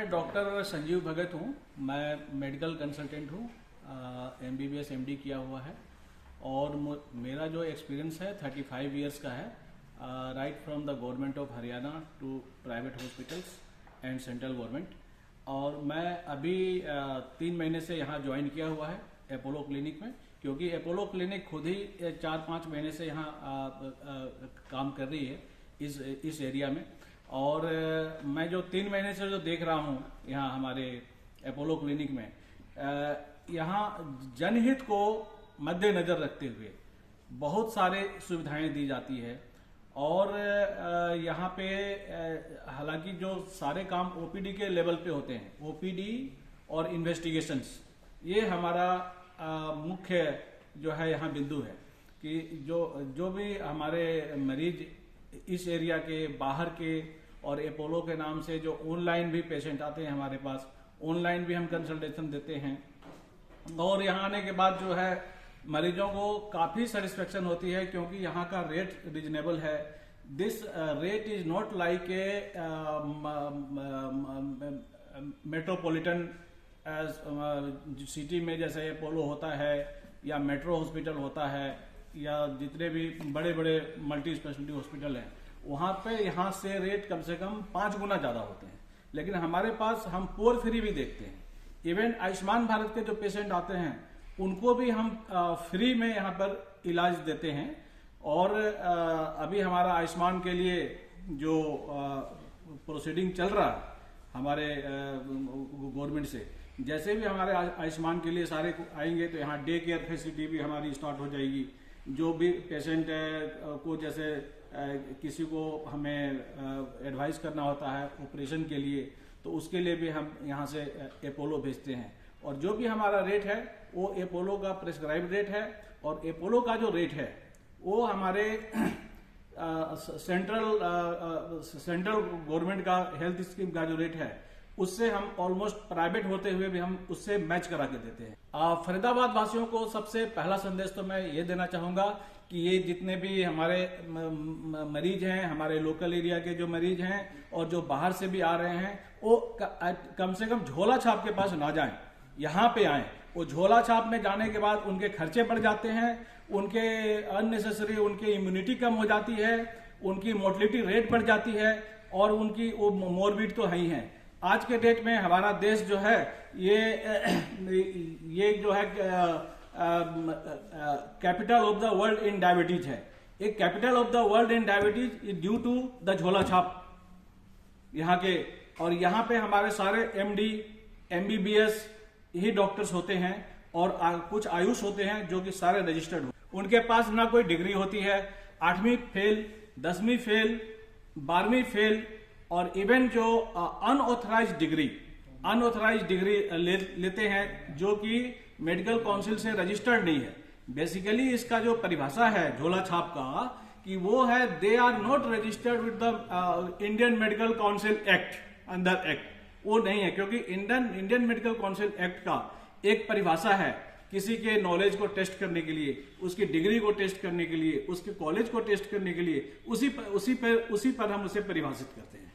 मैं डॉक्टर संजीव भगत हूँ। मैं मेडिकल कंसल्टेंट हूँ, MBBS MD किया हुआ है और मेरा जो एक्सपीरियंस है 35 इयर्स का है, right from the government of Haryana to private hospitals and central government. और मैं अभी 3 महीने से यहाँ ज्वाइन किया हुआ है अपोलो क्लिनिक में, क्योंकि अपोलो क्लिनिक खुद ही 4-5 महीने से यहाँ काम कर रही है इस एरिया में। और मैं जो 3 महीने से जो देख रहा हूँ यहाँ हमारे अपोलो क्लिनिक में, यहाँ जनहित को मद्देनजर रखते हुए बहुत सारे सुविधाएं दी जाती है। और यहाँ पे हालांकि जो सारे काम OPD के लेवल पे होते हैं, OPD और इन्वेस्टिगेशंस, ये हमारा मुख्य जो है यहाँ बिंदु है कि जो भी हमारे मरीज इस एरिया के बाहर के और अपोलो के नाम से जो ऑनलाइन भी पेशेंट आते हैं हमारे पास, ऑनलाइन भी हम कंसल्टेशन देते हैं। और यहाँ आने के बाद जो है मरीजों को काफ़ी सेटिस्फेक्शन होती है, क्योंकि यहाँ का रेट रिजनेबल है। This rate is not like a metropolitan city में जैसे अपोलो होता है या मेट्रो हॉस्पिटल होता है या जितने भी बड़े बड़े मल्टी स्पेशलिटी हॉस्पिटल हैं, वहाँ पे यहाँ से रेट कम से कम 5 गुना ज़्यादा होते हैं। लेकिन हमारे पास हम पुअर फ्री भी देखते हैं। इवन आयुष्मान भारत के जो पेशेंट आते हैं उनको भी हम फ्री में यहाँ पर इलाज देते हैं। और अभी हमारा आयुष्मान के लिए जो प्रोसीडिंग चल रहा है हमारे गवर्नमेंट से, जैसे भी हमारे आयुष्मान के लिए सारे आएंगे तो यहाँ डे केयर फैसिलिटी भी हमारी स्टार्ट हो जाएगी। जो भी पेशेंट को जैसे किसी को हमें एडवाइस करना होता है ऑपरेशन के लिए, तो उसके लिए भी हम यहाँ से अपोलो भेजते हैं। और जो भी हमारा रेट है वो अपोलो का प्रेस्क्राइब रेट है। और अपोलो का जो रेट है वो हमारे सेंट्रल गवर्नमेंट का हेल्थ स्कीम का जो रेट है उससे हम ऑलमोस्ट प्राइवेट होते हुए भी हम उससे मैच करा के देते हैं। फरीदाबाद वासियों को सबसे पहला संदेश तो मैं ये देना चाहूंगा कि ये जितने भी हमारे मरीज हैं, हमारे लोकल एरिया के जो मरीज हैं और जो बाहर से भी आ रहे हैं, वो कम से कम झोला छाप के पास ना जाएं, यहाँ पे आएं। वो झोला छाप में जाने के बाद उनके खर्चे बढ़ जाते हैं, उनके अननेसेसरी उनकी इम्यूनिटी कम हो जाती है, उनकी मोर्टलिटी रेट बढ़ जाती है और उनकी वो मोरबिड तो है ही है। आज के डेट में हमारा देश जो है ये जो है capital of the world in diabetes है। एक capital of the world in diabetes is due to the झोला छाप यहाँ के। और यहाँ पे हमारे सारे MD MBBS ही डॉक्टर्स होते हैं और कुछ आयुष होते हैं जो कि सारे रजिस्टर्ड हो। उनके पास ना कोई डिग्री होती है, 8वीं फेल, 10वीं फेल, 12वीं फेल, और इवन जो अनऑथराइज्ड डिग्री लेते हैं जो कि मेडिकल काउंसिल से रजिस्टर्ड नहीं है। बेसिकली इसका जो परिभाषा है झोला छाप का कि वो है they are not registered with the Indian medical council act, under act. वो नहीं है, क्योंकि इंडियन मेडिकल काउंसिल एक्ट का एक परिभाषा है किसी के नॉलेज को टेस्ट करने के लिए, उसकी डिग्री को टेस्ट करने के लिए, उसके कॉलेज को टेस्ट करने के लिए, उसी पर हम उसे परिभाषित करते हैं।